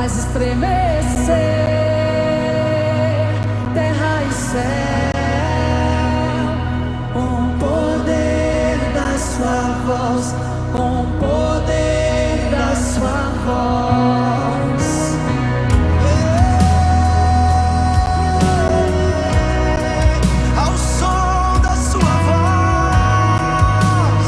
faz estremecer terra e céu, com o poder da sua voz, com o poder da sua voz. Ao som da sua voz,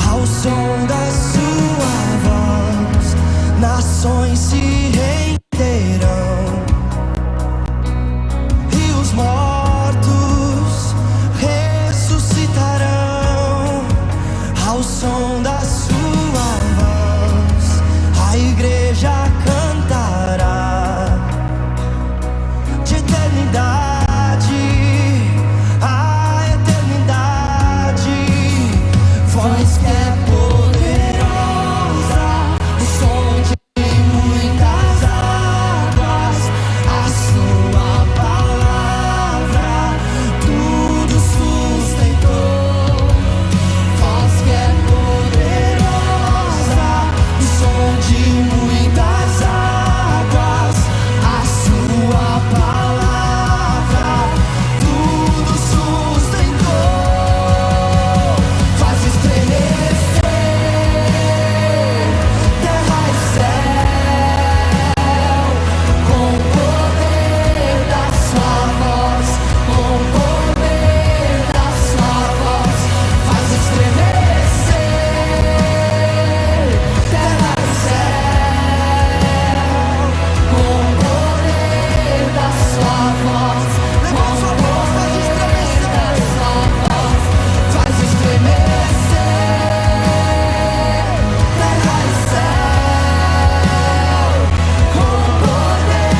ao som da sua voz, nações se renderão e os mortos ressuscitarão. Ao som da sua voz, a igreja cantará de eternidade a eternidade. Voz que é poderosa, o som de muitas águas, a sua palavra tudo sustentou. Voz que é poderosa, o som de muitas águas, a sua palavra tudo sustentou. Faz estremecer terra e céu, com o poder da sua voz, com o poder da sua voz. Faz estremecer terra e céu, com o poder da sua voz, com o poder da sua voz. Faz estremecer terra e céu, com o poder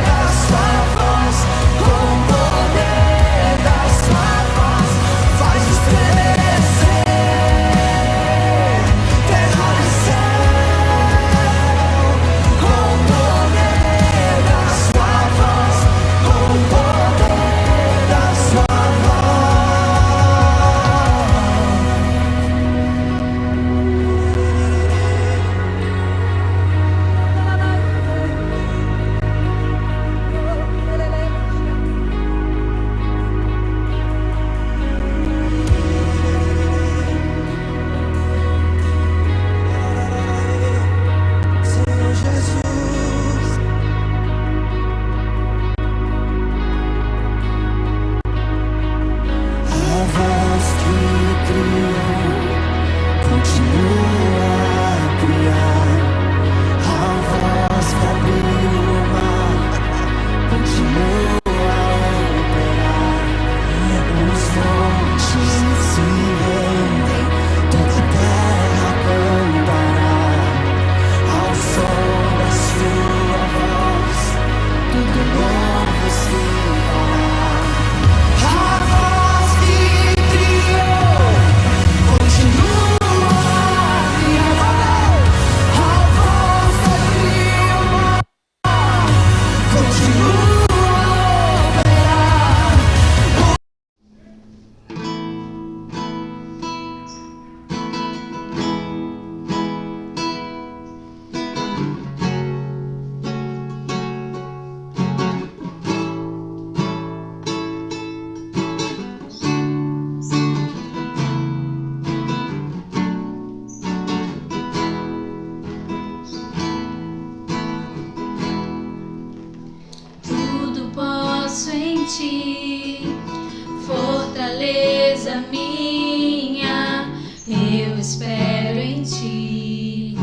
da sua voz, com o poder da sua voz. Faz estremecer terra e céu, com o poder da sua voz, com o poder da sua Senhor Jesus. A voz que criou continua a criar. A voz que abriu o mar continua a operar. Os montes se rendem, toda a terra cantará. Ao som da sua voz, tudo novo se fará. A voz que criou continua a criar. A voz que abriu o mar continua a operar. Tudo posso em ti, fortaleza minha, eu espero em ti,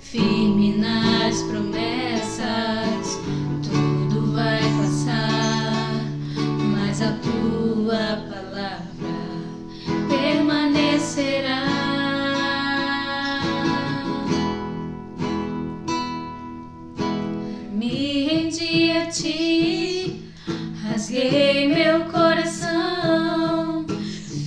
firme nas promessas, tudo vai passar, mas a tua palavra permanecerá. Me rendi a ti, rasguei meu coração,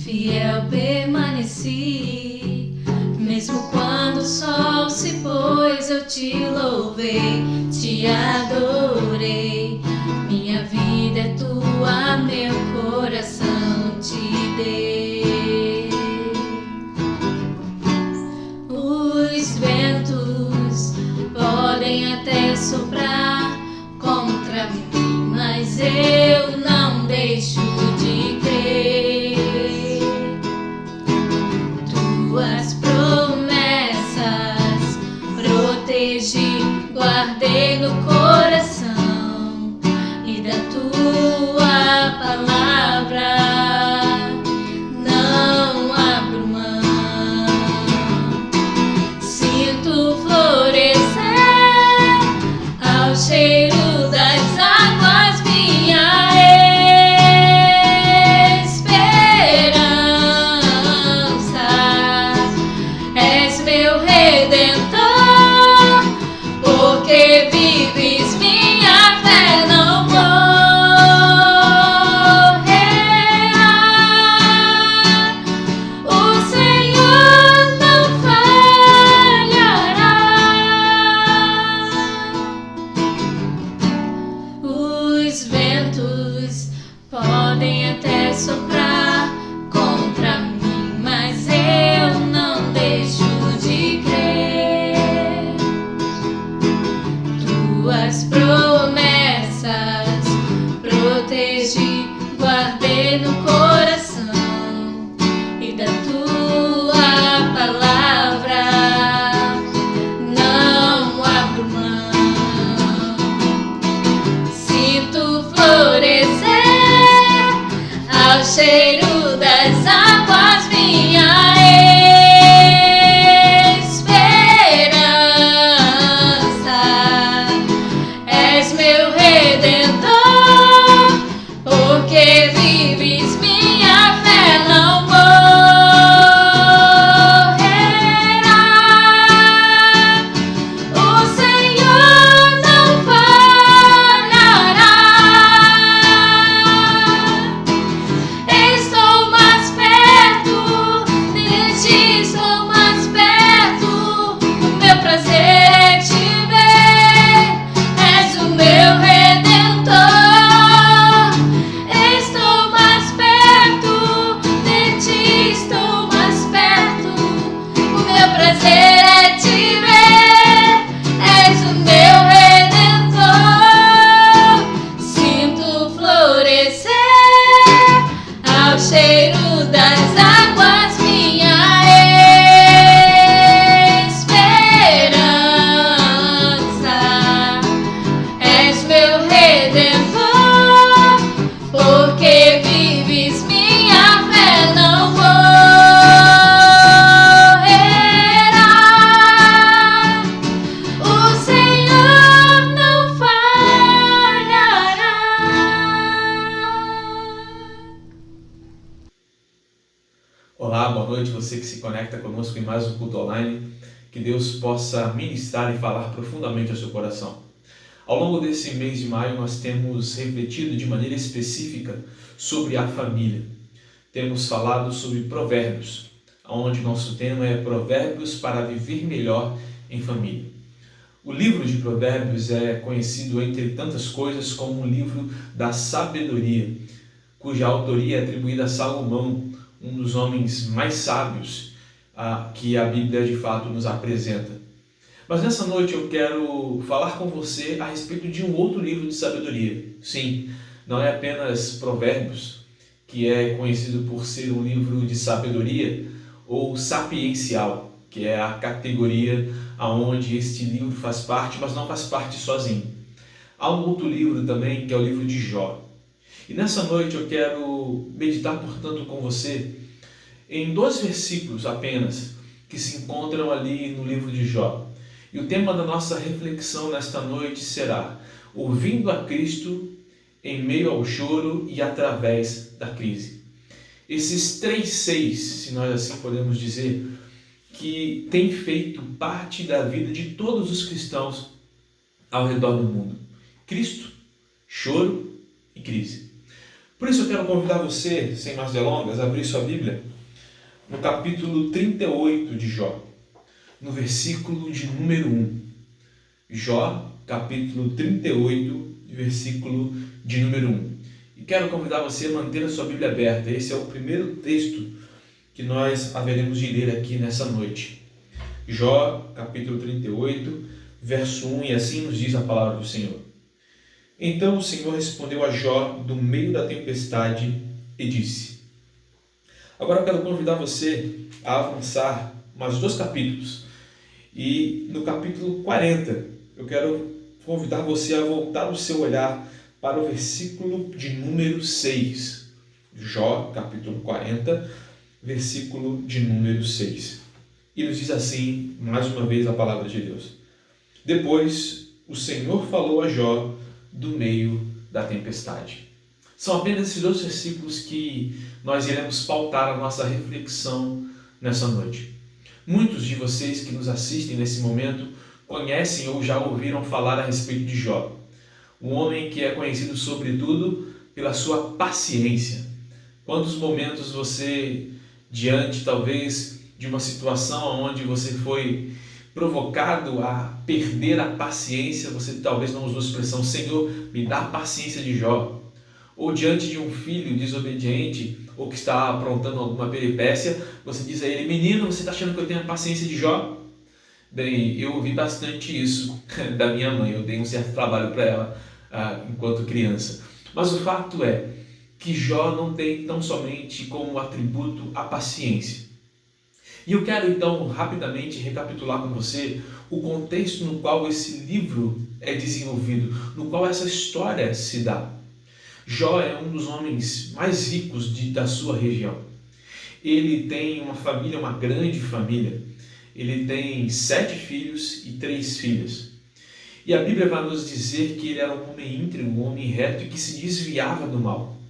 fiel permaneci, mesmo quando o sol se pôs, eu te louvei, te adorei. Minha vida é tua, meu coração te dei. Os ventos conosco em mais um culto online. Que Deus possa ministrar e falar profundamente ao seu coração. Ao longo desse mês de maio, nós temos refletido de maneira específica sobre a família. Temos falado sobre provérbios, onde nosso tema é provérbios para viver melhor em família. O livro de provérbios é conhecido, entre tantas coisas, como um livro da sabedoria, cuja autoria é atribuída a Salomão, um dos homens mais sábios que a Bíblia de fato nos apresenta. Mas nessa noite eu quero falar com você a respeito de um outro livro de sabedoria. Sim, não é apenas Provérbios, que é conhecido por ser um livro de sabedoria, ou sapiencial, que é a categoria aonde este livro faz parte, mas não faz parte sozinho. Há um outro livro também, que é o livro de Jó. E nessa noite eu quero meditar, portanto, com você em 2 versículos apenas, que se encontram ali no livro de Jó. E o tema da nossa reflexão nesta noite será: ouvindo a Cristo em meio ao choro e através da crise. Esses 3 seis, se nós assim podemos dizer, que têm feito parte da vida de todos os cristãos ao redor do mundo. Cristo, choro e crise. Por isso eu quero convidar você, sem mais delongas, a abrir sua Bíblia no capítulo 38 de Jó, no versículo de número 1. Jó, capítulo 38, versículo de número 1. E quero convidar você a manter a sua Bíblia aberta. Esse é o primeiro texto que nós haveremos de ler aqui nessa noite. Jó, capítulo 38, verso 1, e assim nos diz a palavra do Senhor. Então o Senhor respondeu a Jó do meio da tempestade e disse. Agora eu quero convidar você a avançar mais 2 capítulos. E no capítulo 40, eu quero convidar você a voltar o seu olhar para o versículo de número 6. Jó, capítulo 40, versículo de número 6. E nos diz assim, mais uma vez, a palavra de Deus. Depois o Senhor falou a Jó do meio da tempestade. São apenas esses 2 versículos que nós iremos pautar a nossa reflexão nessa noite. Muitos de vocês que nos assistem nesse momento conhecem ou já ouviram falar a respeito de Jó. Um homem que é conhecido sobretudo pela sua paciência. Quantos momentos você, diante talvez de uma situação onde você foi provocado a perder a paciência, você talvez não usou a expressão, Senhor, me dá a paciência de Jó. Ou diante de um filho desobediente ou que está aprontando alguma peripécia, você diz a ele, menino, você está achando que eu tenho a paciência de Jó? Bem, eu ouvi bastante isso da minha mãe, eu dei um certo trabalho para ela enquanto criança. Mas o fato é que Jó não tem tão somente como atributo a paciência. E eu quero então rapidamente recapitular com você o contexto no qual esse livro é desenvolvido, no qual essa história se dá. Jó é um dos homens mais ricos da sua região. Ele tem uma família, uma grande família. Ele tem 7 filhos e 3 filhas. E a Bíblia vai nos dizer que ele era um homem íntegro, um homem reto e que se desviava do mal.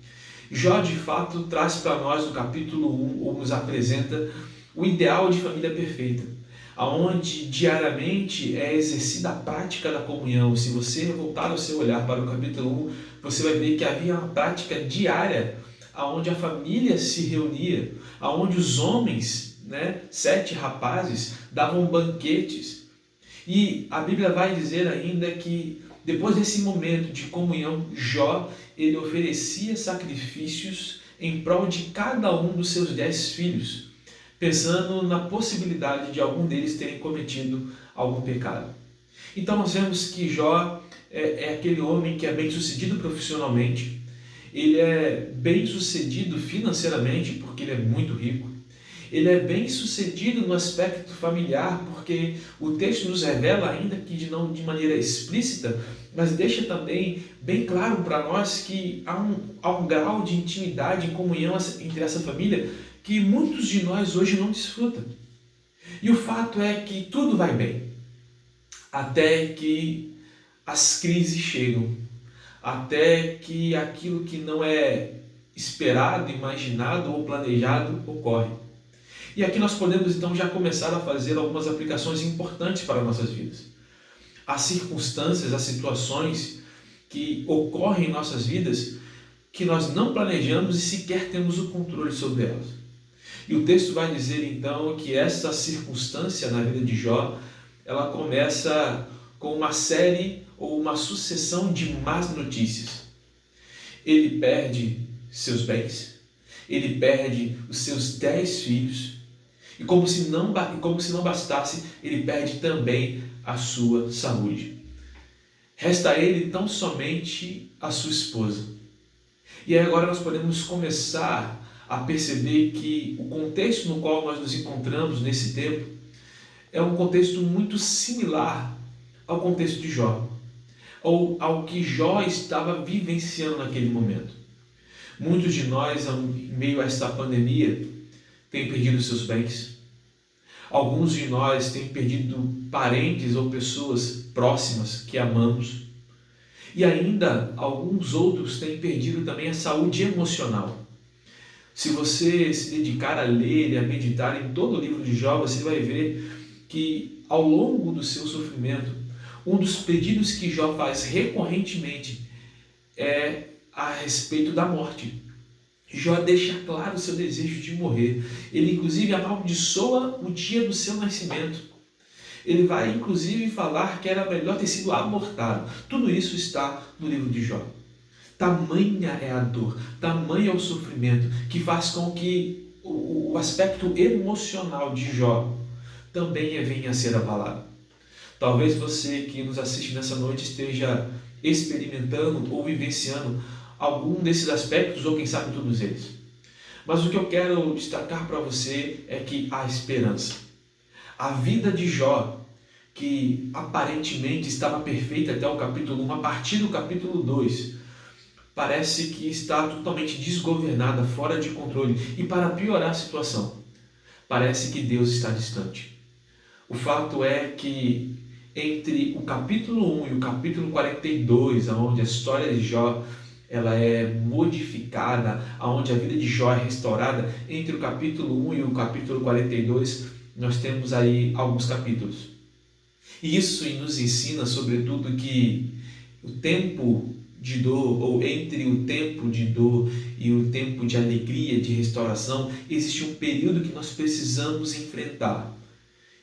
Jó, de fato, traz para nós no capítulo 1, ou nos apresenta o ideal de família perfeita, onde diariamente é exercida a prática da comunhão. Se você voltar o seu olhar para o capítulo 1, você vai ver que havia uma prática diária, onde a família se reunia, onde os homens, 7 rapazes, davam banquetes. E a Bíblia vai dizer ainda que depois desse momento de comunhão, Jó, ele oferecia sacrifícios em prol de cada um dos seus 10 filhos, pensando na possibilidade de algum deles terem cometido algum pecado. Então nós vemos que Jó é aquele homem que é bem sucedido profissionalmente, ele é bem sucedido financeiramente porque ele é muito rico, ele é bem sucedido no aspecto familiar porque o texto nos revela, ainda que não de maneira explícita, mas deixa também bem claro para nós que há um grau de intimidade e comunhão entre essa família que muitos de nós hoje não desfrutam. E o fato é que tudo vai bem, até que as crises chegam, até que aquilo que não é esperado, imaginado ou planejado ocorre. E aqui nós podemos então já começar a fazer algumas aplicações importantes para nossas vidas. Há circunstâncias, há situações que ocorrem em nossas vidas que nós não planejamos e sequer temos o controle sobre elas. E o texto vai dizer então que essa circunstância na vida de Jó, ela começa com uma série ou uma sucessão de más notícias. Ele perde seus bens, ele perde os seus 10 filhos, e como se não bastasse, ele perde também a sua saúde. Resta a ele tão somente a sua esposa. E aí agora nós podemos começar a perceber que o contexto no qual nós nos encontramos nesse tempo é um contexto muito similar ao contexto de Jó, ou ao que Jó estava vivenciando naquele momento. Muitos de nós, em meio a esta pandemia, têm perdido seus bens. Alguns de nós têm perdido parentes ou pessoas próximas que amamos. E ainda alguns outros têm perdido também a saúde emocional. Se você se dedicar a ler e a meditar em todo o livro de Jó, você vai ver que ao longo do seu sofrimento, um dos pedidos que Jó faz recorrentemente é a respeito da morte. Jó deixa claro o seu desejo de morrer. Ele inclusive amaldiçoa o dia do seu nascimento. Ele vai inclusive falar que era melhor ter sido abortado. Tudo isso está no livro de Jó. Tamanha é a dor, tamanho é o sofrimento, que faz com que o aspecto emocional de Jó também venha a ser abalado. Talvez você que nos assiste nessa noite esteja experimentando ou vivenciando algum desses aspectos, ou quem sabe todos eles. Mas o que eu quero destacar para você é que há esperança. A vida de Jó, que aparentemente estava perfeita até o capítulo 1, a partir do capítulo 2, parece que está totalmente desgovernada, fora de controle. E para piorar a situação, parece que Deus está distante. O fato é que entre o capítulo 1 e o capítulo 42, onde a história de Jó ela é modificada, onde a vida de Jó é restaurada, entre o capítulo 1 e o capítulo 42, nós temos aí alguns capítulos. E isso nos ensina, sobretudo, que o tempo de dor, ou entre o tempo de dor e o tempo de alegria, de restauração, existe um período que nós precisamos enfrentar.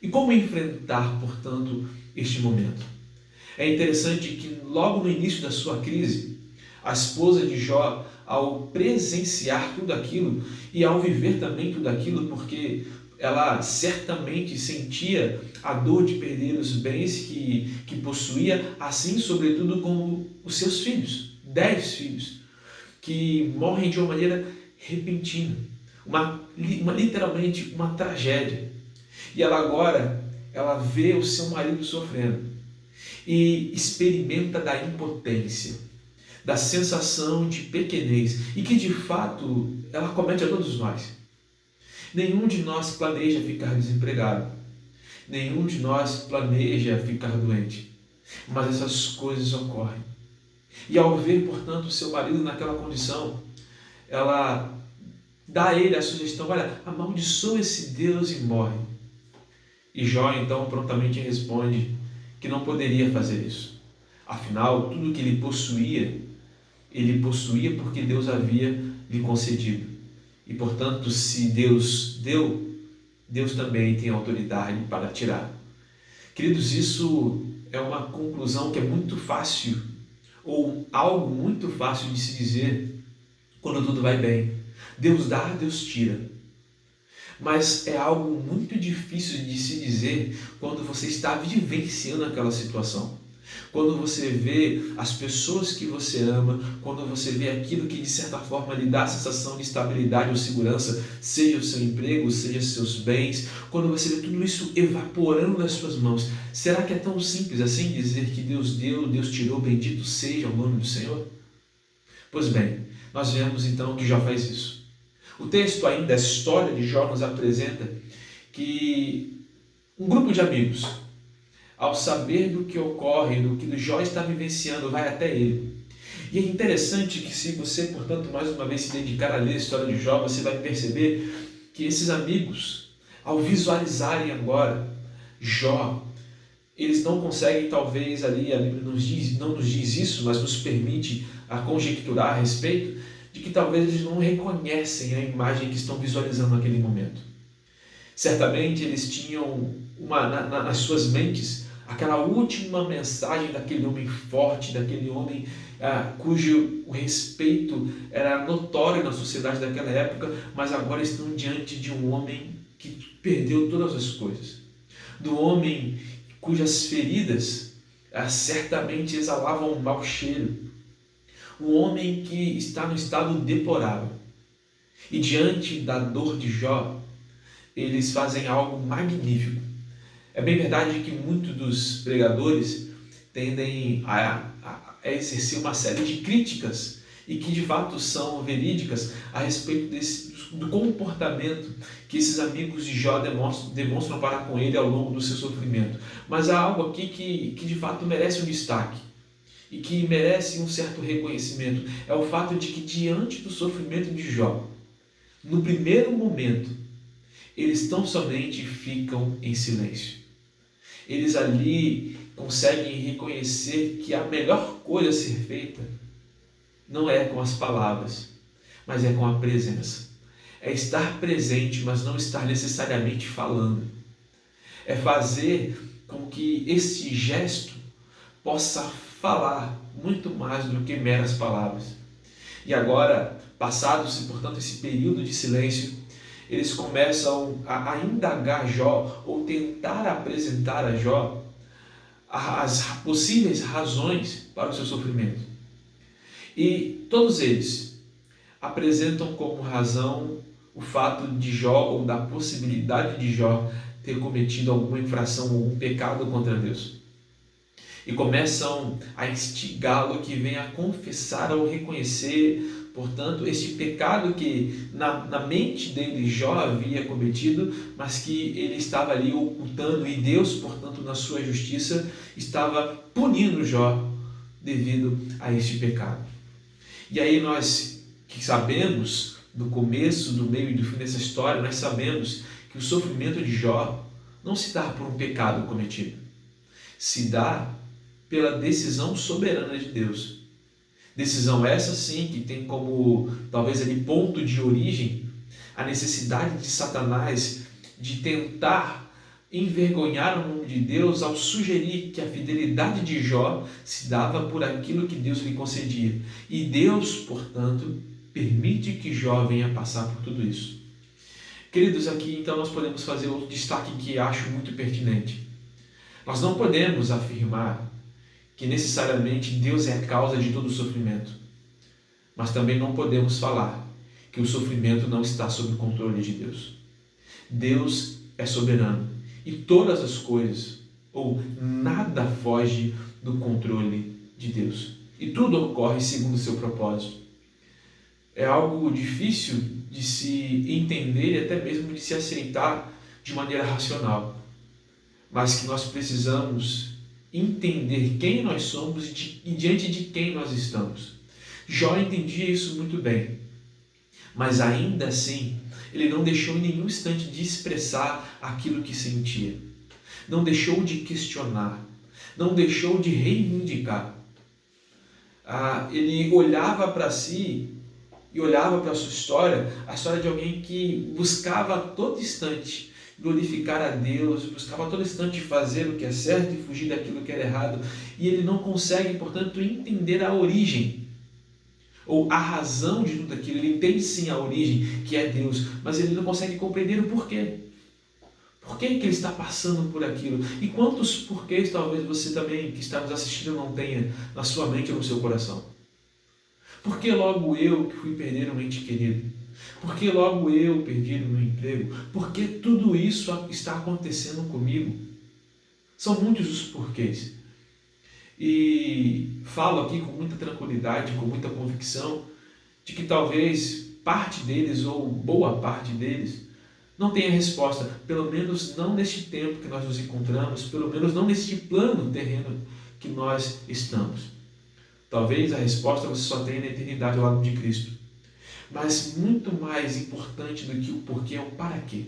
E como enfrentar, portanto, este momento? É interessante que logo no início da sua crise, a esposa de Jó, ao presenciar tudo aquilo e ao viver também tudo aquilo, porque ela certamente sentia a dor de perder os bens que possuía, assim, sobretudo, como os seus filhos, 10 filhos, que morrem de uma maneira repentina, literalmente uma tragédia. E ela agora, ela vê o seu marido sofrendo e experimenta da impotência, da sensação de pequenez, e que de fato ela comete a todos nós. Nenhum de nós planeja ficar desempregado. Nenhum de nós planeja ficar doente. Mas essas coisas ocorrem. E ao ver, portanto, o seu marido naquela condição, ela dá a ele a sugestão: olha, amaldiçoa esse Deus e morre. E Jó então prontamente responde que não poderia fazer isso. Afinal, tudo que ele possuía porque Deus havia lhe concedido. E, portanto, se Deus deu, Deus também tem autoridade para tirar. Queridos, isso é uma conclusão que é muito fácil, ou algo muito fácil de se dizer quando tudo vai bem. Deus dá, Deus tira. Mas é algo muito difícil de se dizer quando você está vivenciando aquela situação. Quando você vê as pessoas que você ama, quando você vê aquilo que de certa forma lhe dá a sensação de estabilidade ou segurança, seja o seu emprego, seja seus bens, quando você vê tudo isso evaporando das suas mãos, será que é tão simples assim dizer que Deus deu, Deus tirou, bendito seja o nome do Senhor? Pois bem, nós vemos então que Jó faz isso. O texto ainda, a história de Jó nos apresenta que um grupo de amigos, ao saber do que ocorre, do que Jó está vivenciando, vai até ele. E é interessante que se você, portanto, mais uma vez se dedicar a ler a história de Jó, você vai perceber que esses amigos Ao visualizarem agora Jó, eles não conseguem, talvez ali, a Bíblia não nos diz isso, mas nos permite a conjecturar a respeito de que talvez eles não reconhecem a imagem que estão visualizando naquele momento. Certamente eles tinham nas suas mentes aquela última mensagem daquele homem forte, daquele homem cujo o respeito era notório na sociedade daquela época, mas agora estão diante de um homem que perdeu todas as coisas, do homem cujas feridas certamente exalavam um mau cheiro, um homem que está no estado deplorável. E diante da dor de Jó, eles fazem algo magnífico. É bem verdade que muitos dos pregadores tendem a exercer uma série de críticas e que de fato são verídicas a respeito do comportamento que esses amigos de Jó demonstram para com ele ao longo do seu sofrimento. Mas há algo aqui que de fato merece um destaque e que merece um certo reconhecimento. É o fato de que diante do sofrimento de Jó, no primeiro momento, eles tão somente ficam em silêncio. Eles ali conseguem reconhecer que a melhor coisa a ser feita não é com as palavras, mas é com a presença. É estar presente, mas não estar necessariamente falando. É fazer com que esse gesto possa falar muito mais do que meras palavras. E agora, passado-se, portanto, esse período de silêncio, eles começam a indagar Jó, ou tentar apresentar a Jó as possíveis razões para o seu sofrimento. E todos eles apresentam como razão o fato de Jó, ou da possibilidade de Jó, ter cometido alguma infração, algum pecado contra Deus. E começam a instigá-lo que venha a confessar ou reconhecer, portanto, este pecado que na mente dele Jó havia cometido, mas que ele estava ali ocultando, e Deus, portanto, na sua justiça, estava punindo Jó devido a este pecado. E aí nós que sabemos do começo, do meio e do fim dessa história, nós sabemos que o sofrimento de Jó não se dá por um pecado cometido, se dá pela decisão soberana de Deus. Decisão essa sim que tem como talvez ali ponto de origem a necessidade de Satanás de tentar envergonhar o nome de Deus ao sugerir que a fidelidade de Jó se dava por aquilo que Deus lhe concedia. E Deus, portanto, permite que Jó venha passar por tudo isso. Queridos, aqui então nós podemos fazer outro destaque que acho muito pertinente. Nós não podemos afirmar que necessariamente Deus é a causa de todo o sofrimento, mas também não podemos falar que o sofrimento não está sob o controle de Deus. Deus é soberano e todas as coisas, ou nada, foge do controle de Deus. E tudo ocorre segundo o seu propósito. É algo difícil de se entender e até mesmo de se aceitar de maneira racional, mas que nós precisamos entender quem nós somos e diante de quem nós estamos. Jó entendia isso muito bem, mas ainda assim ele não deixou em nenhum instante de expressar aquilo que sentia, não deixou de questionar, não deixou de reivindicar. Ele olhava para si e olhava para a sua história, a história de alguém que buscava a todo instante glorificar a Deus, buscava a todo instante fazer o que é certo e fugir daquilo que era errado, e ele não consegue, portanto, entender a origem ou a razão de tudo aquilo. Ele entende sim a origem, que é Deus, mas ele não consegue compreender o porquê. Por que ele está passando por aquilo? E quantos porquês talvez você também, que está nos assistindo, não tenha na sua mente ou no seu coração? Por que logo eu que fui perder um ente querido? Por que logo eu perdi o meu emprego? Por que tudo isso está acontecendo comigo? São muitos os porquês. E falo aqui com muita tranquilidade, com muita convicção, de que talvez parte deles, ou boa parte deles, não tenha resposta, pelo menos não neste tempo que nós nos encontramos, pelo menos não neste plano terreno que nós estamos. Talvez a resposta você só tenha na eternidade ao lado de Cristo. Mas muito mais importante do que o porquê é o para quê.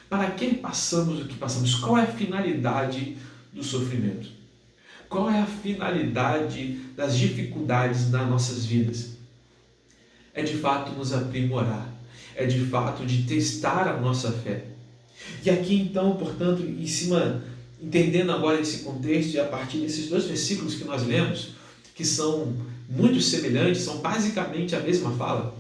Para que passamos o que passamos? Qual é a finalidade do sofrimento? Qual é a finalidade das dificuldades das nossas vidas? É de fato nos aprimorar, é de fato de testar a nossa fé. E aqui então, portanto, entendendo agora esse contexto e a partir desses 2 versículos que nós lemos, que são muito semelhantes, são basicamente a mesma fala,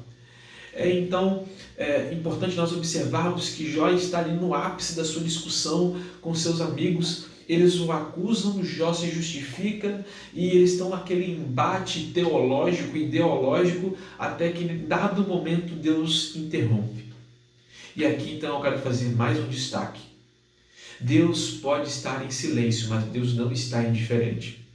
então é importante nós observarmos que Jó está ali no ápice da sua discussão com seus amigos. Eles o acusam, Jó se justifica e eles estão naquele embate teológico, ideológico, até que em dado momento Deus interrompe. E aqui então eu quero fazer mais um destaque. Deus pode estar em silêncio, mas Deus não está indiferente.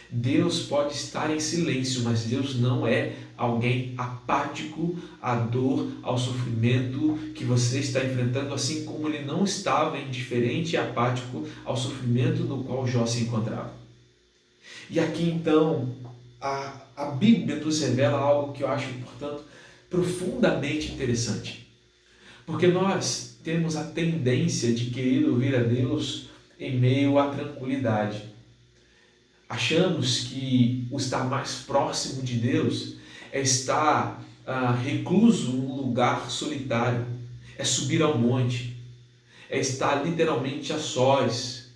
Deus pode estar em silêncio, mas Deus não é alguém apático à dor, ao sofrimento que você está enfrentando, assim como ele não estava indiferente e apático ao sofrimento no qual Jó se encontrava. E aqui então a Bíblia nos revela algo que eu acho, portanto, profundamente interessante. Porque nós temos a tendência de querer ouvir a Deus em meio à tranquilidade. Achamos que o estar mais próximo de Deus é estar recluso num lugar solitário, é subir ao monte, é estar literalmente a sós,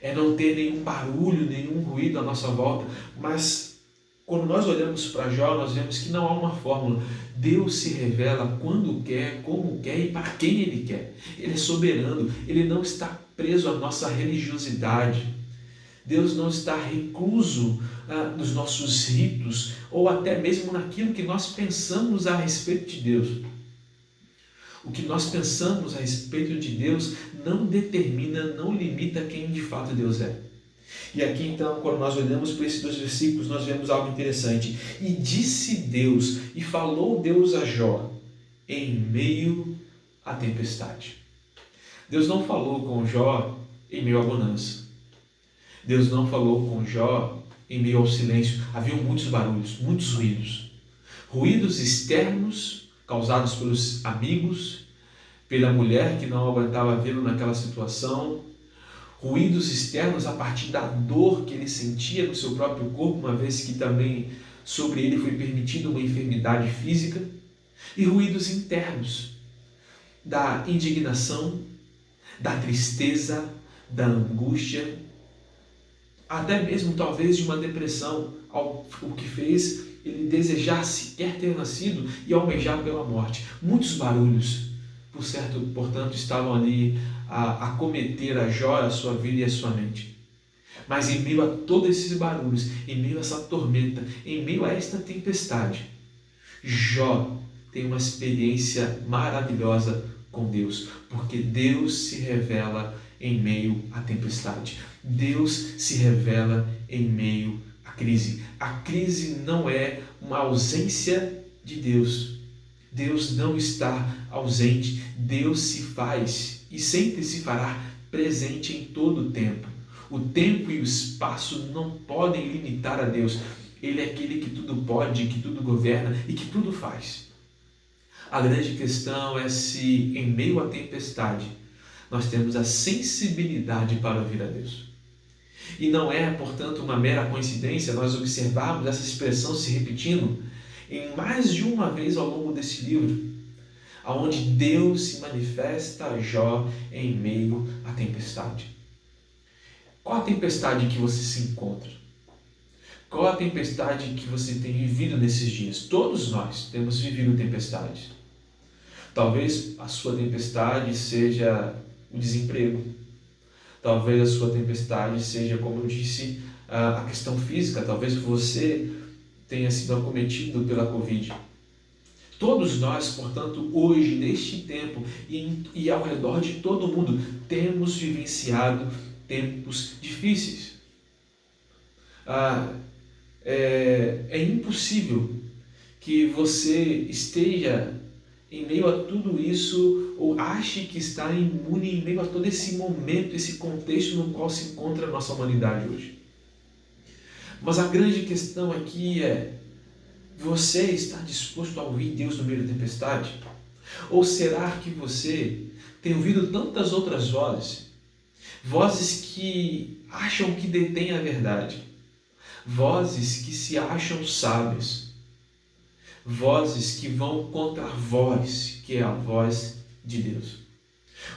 é não ter nenhum barulho, nenhum ruído à nossa volta. Mas quando nós olhamos para Jó, nós vemos que não há uma fórmula. Deus se revela quando quer, como quer e para quem Ele quer. Ele é soberano, Ele não está preso à nossa religiosidade. Deus não está recluso nos nossos ritos ou até mesmo naquilo que nós pensamos a respeito de Deus. O que nós pensamos a respeito de Deus não determina, não limita quem de fato Deus é. E aqui então, quando nós olhamos para esses 2 versículos, nós vemos algo interessante. E disse Deus, e falou Deus a Jó, em meio à tempestade. Deus não falou com Jó em meio à bonança. Deus não falou com Jó em meio ao silêncio. Havia muitos barulhos, muitos ruídos. Ruídos externos causados pelos amigos, pela mulher que não aguentava vê-lo naquela situação. Ruídos externos a partir da dor que ele sentia no seu próprio corpo, uma vez que também sobre ele foi permitida uma enfermidade física. E ruídos internos da indignação, da tristeza, da angústia, até mesmo talvez de uma depressão, o que fez ele desejar sequer ter nascido e almejar pela morte. Muitos barulhos, portanto, estavam ali a acometer a Jó, a sua vida e a sua mente. Mas em meio a todos esses barulhos, em meio a essa tormenta, em meio a esta tempestade, Jó tem uma experiência maravilhosa com Deus, porque Deus se revela em meio à tempestade. Deus se revela em meio à crise. A crise não é uma ausência de Deus. Deus não está ausente. Deus se faz e sempre se fará presente em todo o tempo. O tempo e o espaço não podem limitar a Deus. Ele é aquele que tudo pode, que tudo governa e que tudo faz. A grande questão é se, em meio à tempestade, nós temos a sensibilidade para ouvir a Deus. E não é, portanto, uma mera coincidência nós observarmos essa expressão se repetindo em mais de uma vez ao longo desse livro, onde Deus se manifesta a Jó em meio à tempestade. Qual a tempestade que você se encontra? Qual a tempestade que você tem vivido nesses dias? Todos nós temos vivido tempestades. Talvez a sua tempestade seja o desemprego. Talvez a sua tempestade seja, como eu disse, a questão física. Talvez você tenha sido acometido pela Covid. Todos nós, portanto, hoje, neste tempo e ao redor de todo o mundo, temos vivenciado tempos difíceis. É impossível que você esteja em meio a tudo isso ou ache que está imune em meio a todo esse momento, esse contexto no qual se encontra a nossa humanidade hoje. Mas a grande questão aqui é: você está disposto a ouvir Deus no meio da tempestade? Ou será que você tenho ouvido tantas outras vozes, vozes que acham que detêm a verdade, vozes que se acham sábios, vozes que vão contra a voz, que é a voz de Deus.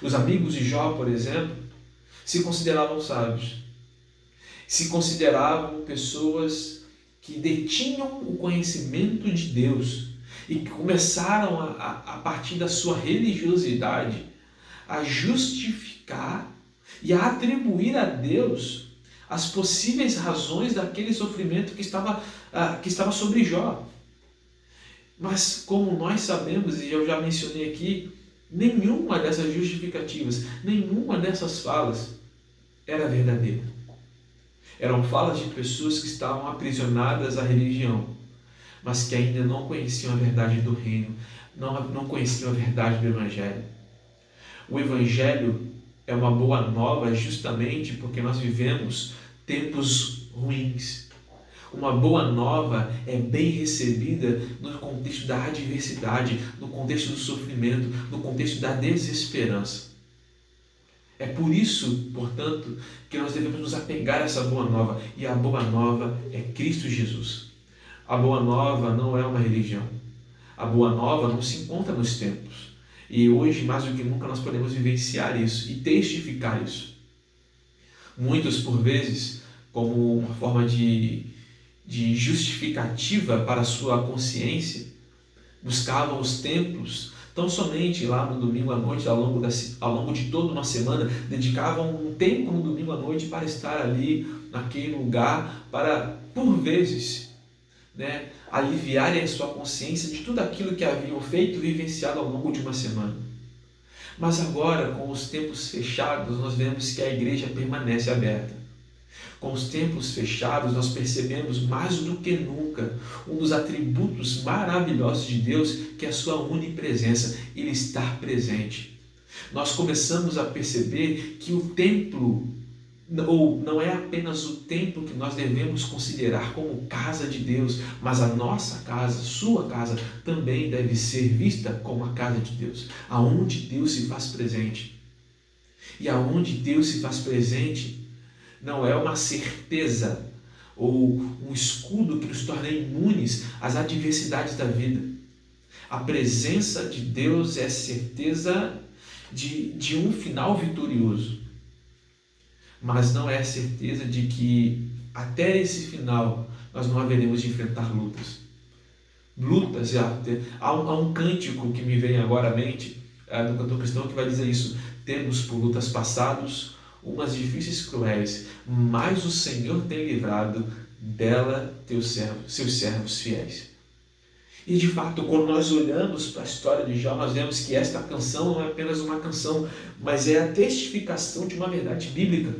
Os amigos de Jó, por exemplo, se consideravam sábios, se consideravam pessoas que detinham o conhecimento de Deus e que começaram a partir da sua religiosidade a justificar e a atribuir a Deus as possíveis razões daquele sofrimento que estava sobre Jó. Mas como nós sabemos, e eu já mencionei aqui, nenhuma dessas justificativas, nenhuma dessas falas era verdadeira. Eram falas de pessoas que estavam aprisionadas à religião, mas que ainda não conheciam a verdade do reino, não conheciam a verdade do Evangelho. O Evangelho é uma boa nova justamente porque nós vivemos tempos ruins. Uma boa nova é bem recebida no contexto da adversidade, no contexto do sofrimento, no contexto da desesperança. É por isso, portanto, que nós devemos nos apegar a essa boa nova. E a boa nova é Cristo Jesus. A boa nova não é uma religião. A boa nova não se encontra nos templos. E hoje, mais do que nunca, nós podemos vivenciar isso e testificar isso. Muitos, por vezes, como uma forma de justificativa para a sua consciência, buscavam os templos tão somente lá no domingo à noite, ao longo de toda uma semana, dedicavam um tempo no domingo à noite para estar ali, naquele lugar, para, por vezes, aliviarem a sua consciência de tudo aquilo que haviam feito e vivenciado ao longo de uma semana. Mas agora, com os templos fechados, nós vemos que a igreja permanece aberta. Com os templos fechados, nós percebemos mais do que nunca um dos atributos maravilhosos de Deus, que é a sua onipresença, Ele estar presente. Nós começamos a perceber que o templo, ou não é apenas o templo que nós devemos considerar como casa de Deus, mas a nossa casa, sua casa, também deve ser vista como a casa de Deus, aonde Deus se faz presente. E aonde Deus se faz presente, não é uma certeza ou um escudo que nos torna imunes às adversidades da vida. A presença de Deus é certeza de um final vitorioso, mas não é certeza de que até esse final nós não haveremos de enfrentar lutas. Há um cântico que me vem agora à mente, do cantor cristão, que vai dizer isso: temos por lutas passadas umas difíceis cruéis, mas o Senhor tem livrado dela seus servos fiéis. E de fato, quando nós olhamos para a história de Jó, nós vemos que esta canção não é apenas uma canção, mas é a testificação de uma verdade bíblica.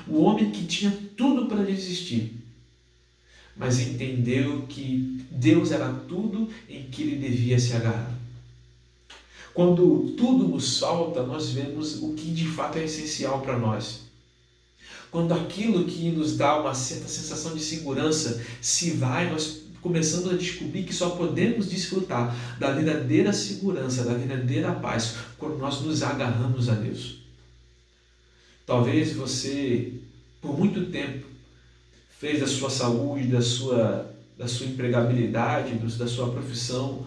O homem que tinha tudo para desistir, mas entendeu que Deus era tudo em que ele devia se agarrar. Quando tudo nos falta, nós vemos o que de fato é essencial para nós. Quando aquilo que nos dá uma certa sensação de segurança se vai, nós começamos a descobrir que só podemos desfrutar da verdadeira segurança, da verdadeira paz, quando nós nos agarramos a Deus. Talvez você, por muito tempo, fez da sua saúde, da sua empregabilidade, da sua profissão,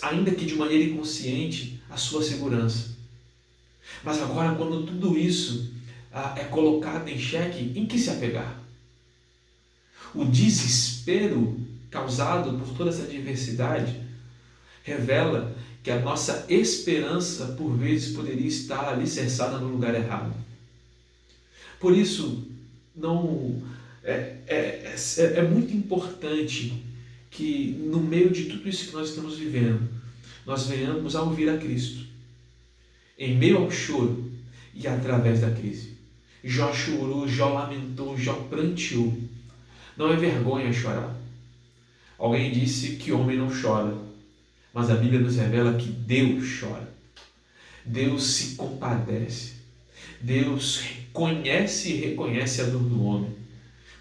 ainda que de maneira inconsciente, a sua segurança. Mas agora, quando tudo isso é colocado em xeque, em que se apegar? O desespero causado por toda essa adversidade revela que a nossa esperança, por vezes, poderia estar alicerçada no lugar errado. Por isso, é muito importante que no meio de tudo isso que nós estamos vivendo, nós venhamos a ouvir a Cristo, em meio ao choro e através da crise. Jó chorou, Jó lamentou, Jó pranteou. Não é vergonha chorar. Alguém disse que homem não chora, mas a Bíblia nos revela que Deus chora. Deus se compadece. Deus conhece e reconhece a dor do homem,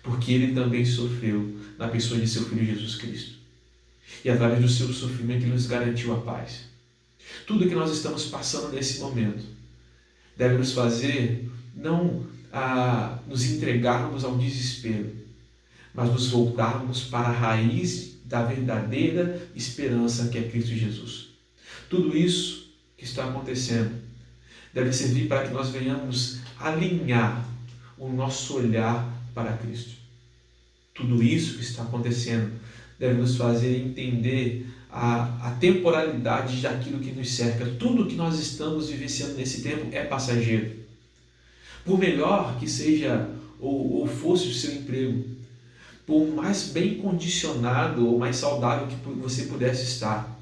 porque Ele também sofreu na pessoa de seu Filho Jesus Cristo. E através do seu sofrimento Ele nos garantiu a paz. Tudo que nós estamos passando nesse momento deve nos fazer não nos entregarmos ao desespero, mas nos voltarmos para a raiz da verdadeira esperança que é Cristo Jesus. Tudo isso que está acontecendo deve servir para que nós venhamos alinhar o nosso olhar para Cristo. Tudo isso que está acontecendo deve nos fazer entender a temporalidade daquilo que nos cerca. Tudo que nós estamos vivenciando nesse tempo é passageiro. Por melhor que seja ou fosse o seu emprego, por mais bem condicionado ou mais saudável que você pudesse estar,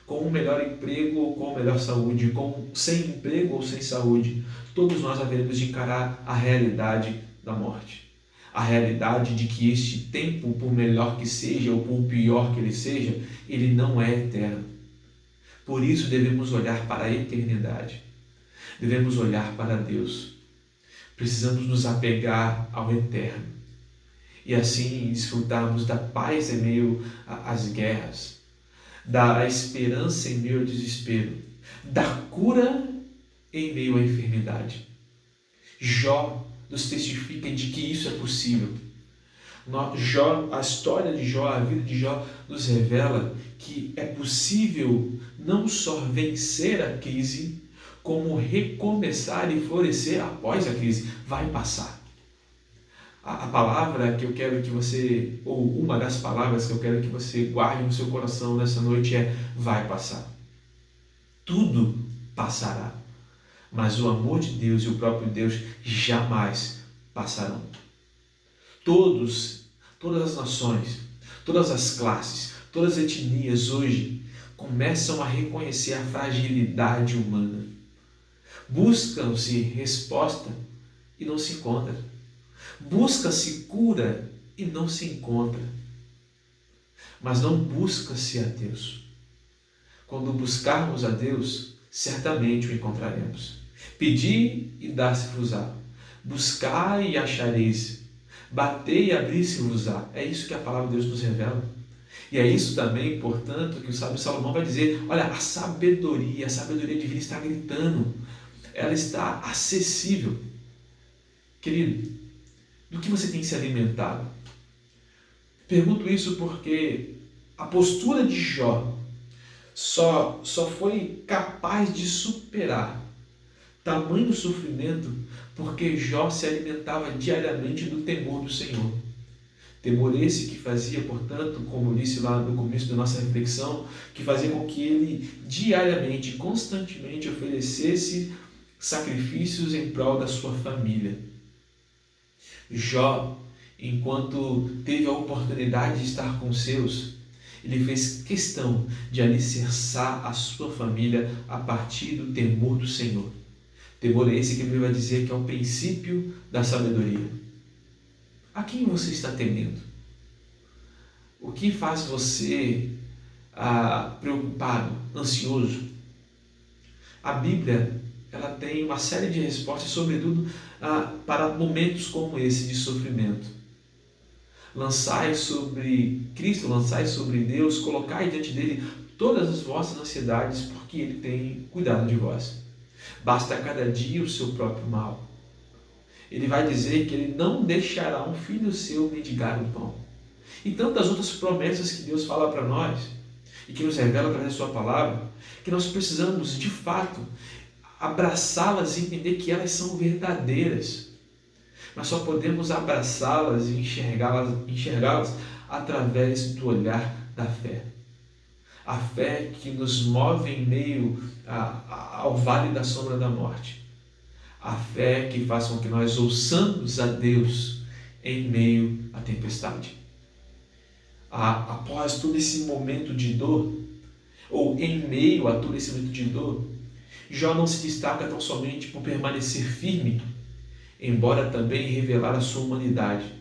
com um melhor emprego ou com melhor saúde, sem emprego ou sem saúde, todos nós haveremos de encarar a realidade da morte. A realidade de que este tempo, por melhor que seja ou por pior que ele seja, ele não é eterno. Por isso devemos olhar para a eternidade. Devemos olhar para Deus. Precisamos nos apegar ao eterno. E assim desfrutarmos da paz em meio às guerras, da esperança em meio ao desespero, da cura em meio à enfermidade. Jó nos testifica de que isso é possível. A história de Jó, a vida de Jó nos revela que é possível não só vencer a crise, como recomeçar e florescer após a crise. Vai passar. A palavra que eu quero que você, ou uma das palavras que eu quero que você guarde no seu coração nessa noite é: vai passar. Tudo passará. Mas o amor de Deus e o próprio Deus jamais passarão. Todas as nações, todas as classes, todas as etnias hoje começam a reconhecer a fragilidade humana. Buscam-se resposta e não se encontra. Busca-se cura e não se encontra. Mas não busca-se a Deus. Quando buscarmos a Deus, certamente o encontraremos. Pedi e dá-se-vos-á. Buscai e achareis. Batei e abri-se-vos-á. É isso que a palavra de Deus nos revela. E é isso também, portanto, que o sábio Salomão vai dizer: olha, a sabedoria divina está gritando. Ela está acessível. Querido, do que você tem se alimentado? Pergunto isso porque a postura de Jó só foi capaz de superar tamanho sofrimento porque Jó se alimentava diariamente do temor do Senhor. Temor esse que fazia, portanto, como eu disse lá no começo da nossa reflexão, que fazia com que ele diariamente, constantemente oferecesse sacrifícios em prol da sua família. Jó, enquanto teve a oportunidade de estar com os seus, ele fez questão de alicerçar a sua família a partir do temor do Senhor. Temor esse que ele vai dizer que é o princípio da sabedoria. A quem você está temendo? O que faz você preocupado, ansioso? A Bíblia, ela tem uma série de respostas, sobretudo para momentos como esse de sofrimento. Lançai sobre Cristo, lançai sobre Deus, colocai diante dele todas as vossas ansiedades, porque ele tem cuidado de vós. Basta a cada dia o seu próprio mal. Ele vai dizer que ele não deixará um filho seu mendigar o pão. E tantas outras promessas que Deus fala para nós, e que nos revela através da sua palavra, que nós precisamos, de fato, abraçá-las e entender que elas são verdadeiras. Nós só podemos abraçá-las e enxergá-las através do olhar da fé. A fé que nos move em meio ao vale da sombra da morte. A fé que faz com que nós ouçamos a Deus em meio à tempestade. Após todo esse momento de dor, ou em meio a todo esse momento de dor, Jó não se destaca tão somente por permanecer firme, embora também revelar a sua humanidade.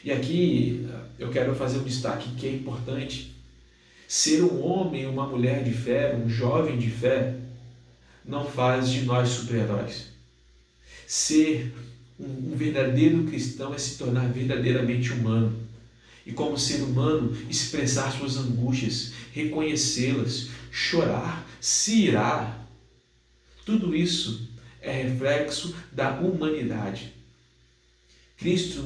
E aqui eu quero fazer um destaque que é importante. Ser um homem, uma mulher de fé, um jovem de fé, não faz de nós super-heróis. Ser um verdadeiro cristão é se tornar verdadeiramente humano. E como ser humano, expressar suas angústias, reconhecê-las, chorar, se irar. Tudo isso é reflexo da humanidade. Cristo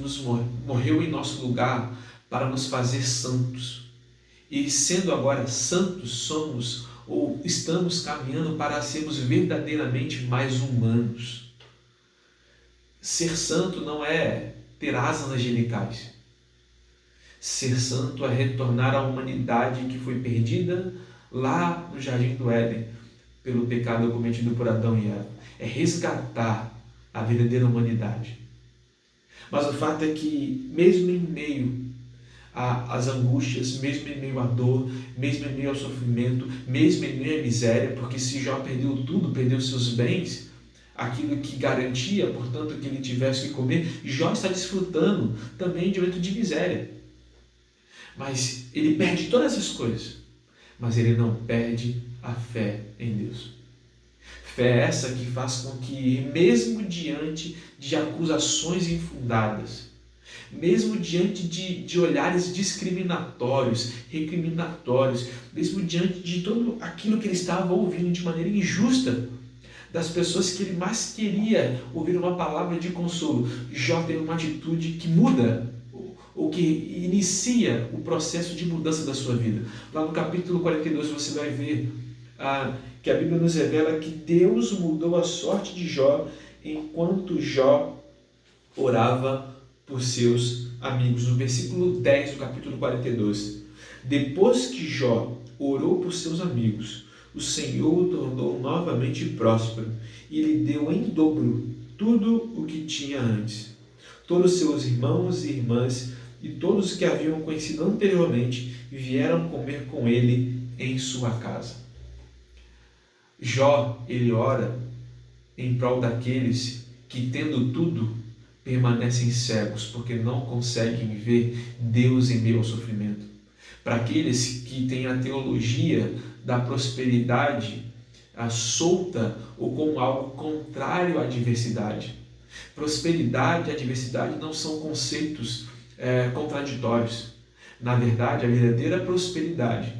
morreu em nosso lugar para nos fazer santos. E sendo agora santos, somos ou estamos caminhando para sermos verdadeiramente mais humanos. Ser santo não é ter asas angelicais. Ser santo é retornar à humanidade que foi perdida lá no Jardim do Éden pelo pecado cometido por Adão e Eva. É resgatar a verdadeira humanidade. Mas o fato é que, mesmo em meio às angústias, mesmo em meio à dor, mesmo em meio ao sofrimento, mesmo em meio à miséria, porque se Jó perdeu tudo, perdeu seus bens, aquilo que garantia, portanto, que ele tivesse que comer, Jó está desfrutando também de um momento de miséria. Mas ele perde todas essas coisas, mas ele não perde a fé em Deus. Fé essa que faz com que, mesmo diante de acusações infundadas, mesmo diante de olhares discriminatórios, recriminatórios, mesmo diante de tudo aquilo que ele estava ouvindo de maneira injusta, das pessoas que ele mais queria ouvir uma palavra de consolo, Jó tem uma atitude que muda, ou que inicia o processo de mudança da sua vida. Lá no capítulo 42 você vai ver que a Bíblia nos revela que Deus mudou a sorte de Jó enquanto Jó orava por seus amigos. No versículo 10 do capítulo 42. Depois que Jó orou por seus amigos, o Senhor o tornou novamente próspero e lhe deu em dobro tudo o que tinha antes. Todos seus irmãos e irmãs e todos que haviam conhecido anteriormente vieram comer com ele em sua casa. Jó, ele ora em prol daqueles que, tendo tudo, permanecem cegos, porque não conseguem ver Deus em meio ao sofrimento. Para aqueles que têm a teologia da prosperidade solta ou como algo contrário à adversidade. Prosperidade e adversidade não são conceitos contraditórios. Na verdade, a verdadeira prosperidade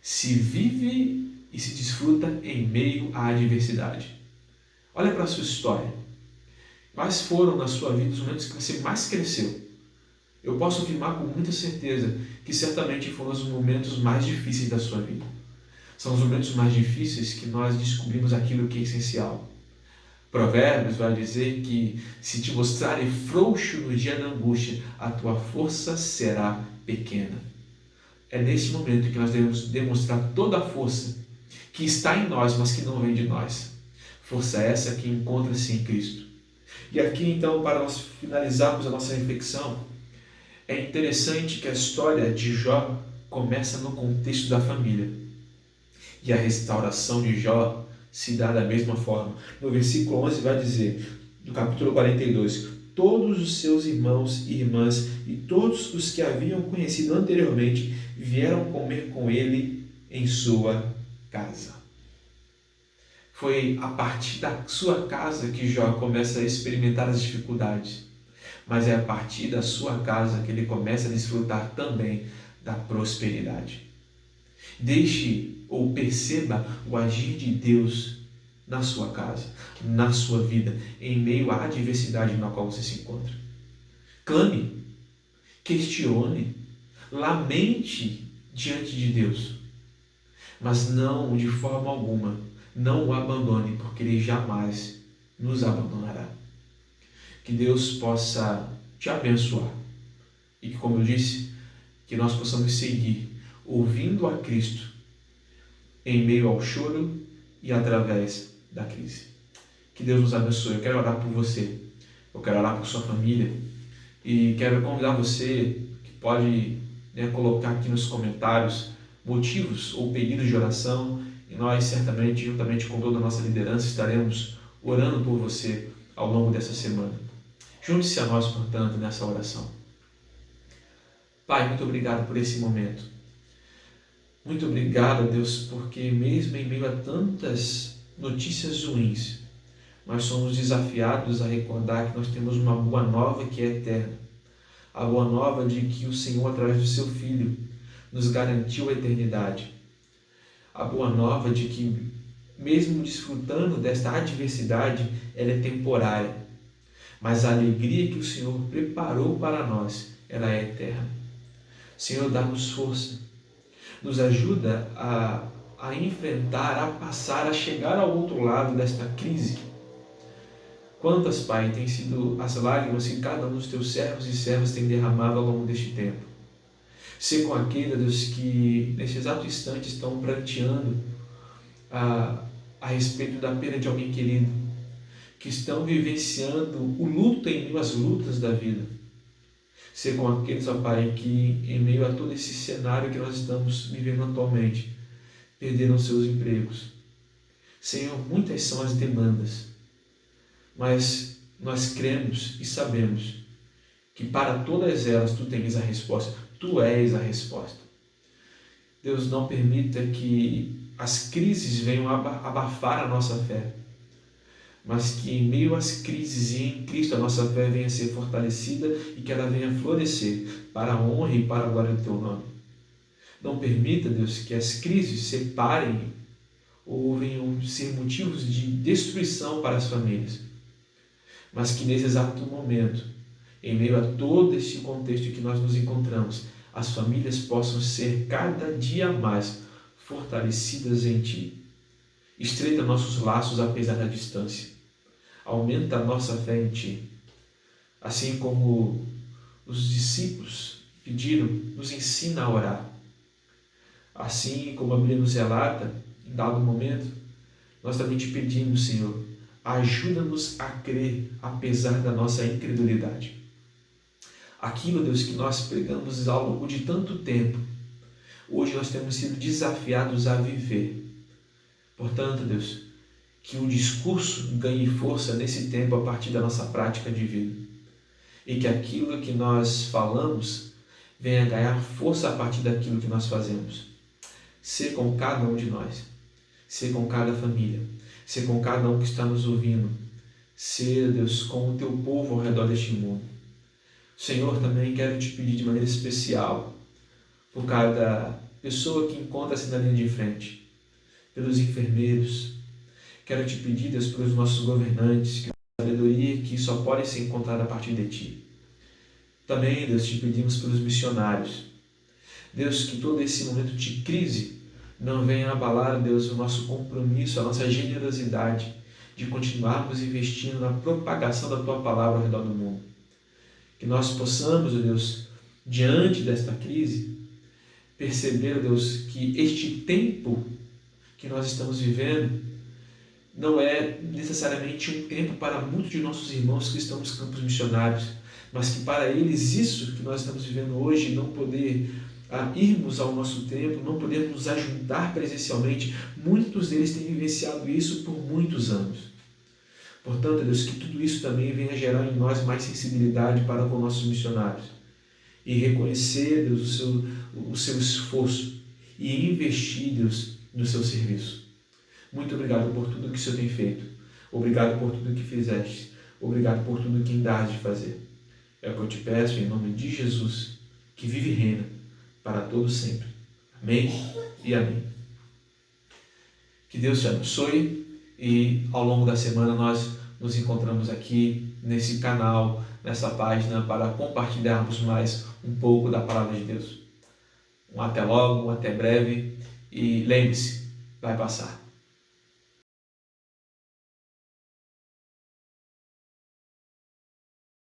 se vive e se desfruta em meio à adversidade. Olha para a sua história. Quais foram na sua vida os momentos que você mais cresceu? Eu posso afirmar com muita certeza que certamente foram os momentos mais difíceis da sua vida. São os momentos mais difíceis que nós descobrimos aquilo que é essencial. Provérbios vai dizer que se te mostrarem frouxo no dia da angústia, a tua força será pequena. É neste momento que nós devemos demonstrar toda a força que está em nós, mas que não vem de nós. Força essa que encontra-se em Cristo. E aqui então, para nós finalizarmos a nossa reflexão, é interessante que a história de Jó começa no contexto da família. E a restauração de Jó se dá da mesma forma. No versículo 11 vai dizer, do capítulo 42, todos os seus irmãos e irmãs e todos os que haviam conhecido anteriormente vieram comer com ele em sua casa. Foi a partir da sua casa que Jó começa a experimentar as dificuldades, mas é a partir da sua casa que ele começa a desfrutar também da prosperidade. Deixe ou perceba o agir de Deus na sua casa, na sua vida, em meio à adversidade na qual você se encontra. Clame, questione, lamente diante de Deus, mas não de forma alguma, não o abandone, porque Ele jamais nos abandonará. Que Deus possa te abençoar e que, como eu disse, que nós possamos seguir ouvindo a Cristo em meio ao choro e através da crise. Que Deus nos abençoe. Eu quero orar por você, eu quero orar por sua família e quero convidar você que pode colocar aqui nos comentários motivos ou pedidos de oração e nós certamente, juntamente com toda a nossa liderança, estaremos orando por você ao longo dessa semana. Junte-se a nós, portanto, nessa oração. Pai, muito obrigado por esse momento. Muito obrigado, Deus, porque mesmo em meio a tantas notícias ruins, nós somos desafiados a recordar que nós temos uma boa nova que é eterna. A boa nova de que o Senhor, através do seu Filho, nos garantiu a eternidade. A boa nova de que, mesmo desfrutando desta adversidade, ela é temporária. Mas a alegria que o Senhor preparou para nós, ela é eterna. Senhor, dá-nos força, nos ajuda a enfrentar, a passar, a chegar ao outro lado desta crise. Quantas, Pai, têm sido as lágrimas que cada um dos teus servos e servas tem derramado ao longo deste tempo. Ser com aqueles, Deus, que nesse exato instante estão pranteando a respeito da perda de alguém querido, que estão vivenciando o luto em meio às lutas da vida. Ser com aqueles, ó Pai, que em meio a todo esse cenário que nós estamos vivendo atualmente, perderam seus empregos. Senhor, muitas são as demandas, mas nós cremos e sabemos que para todas elas Tu tens a resposta, Tu és a resposta. Deus, não permita que as crises venham abafar a nossa fé, mas que em meio às crises e em Cristo a nossa fé venha a ser fortalecida e que ela venha florescer para a honra e para a glória do Teu nome. Não permita, Deus, que as crises separem ou venham ser motivos de destruição para as famílias, mas que nesse exato momento, em meio a todo esse contexto em que nós nos encontramos, as famílias possam ser cada dia mais fortalecidas em Ti. Estreita nossos laços apesar da distância. Aumenta a nossa fé em Ti. Assim como os discípulos pediram, nos ensina a orar. Assim como a Bíblia nos relata, em dado momento, nós também Te pedimos, Senhor, ajuda-nos a crer apesar da nossa incredulidade. Aquilo, Deus, que nós pregamos ao longo de tanto tempo, hoje nós temos sido desafiados a viver. Portanto, Deus, que o discurso ganhe força nesse tempo a partir da nossa prática de vida. E que aquilo que nós falamos venha ganhar força a partir daquilo que nós fazemos. Ser com cada um de nós, ser com cada família, ser com cada um que está nos ouvindo, ser, Deus, com o Teu povo ao redor deste mundo. Senhor, também quero Te pedir de maneira especial por cada pessoa que encontra-se na linha de frente, pelos enfermeiros. Quero Te pedir, Deus, pelos nossos governantes, que a sabedoria que só pode ser encontrada a partir de Ti. Também, Deus, Te pedimos pelos missionários. Deus, que todo esse momento de crise não venha abalar, Deus, o nosso compromisso, a nossa generosidade de continuarmos investindo na propagação da Tua palavra ao redor do mundo. Que nós possamos, Deus, diante desta crise, perceber, Deus, que este tempo que nós estamos vivendo não é necessariamente um tempo para muitos de nossos irmãos que estão nos campos missionários, mas que para eles isso que nós estamos vivendo hoje, não poder irmos ao nosso templo, não poder nos ajudar presencialmente, muitos deles têm vivenciado isso por muitos anos. Portanto, Deus, que tudo isso também venha gerar em nós mais sensibilidade para com nossos missionários e reconhecer, Deus, o seu esforço e investir, Deus, no seu serviço. Muito obrigado por tudo que o Senhor tem feito. Obrigado por tudo que fizeste. Obrigado por tudo que ainda has de fazer. É o que eu te peço em nome de Jesus, que vive e reina para todos sempre. Amém e amém. Que Deus te abençoe e ao longo da semana nós nos encontramos aqui nesse canal, nessa página, para compartilharmos mais um pouco da palavra de Deus. Um até logo, um até breve e lembre-se, vai passar.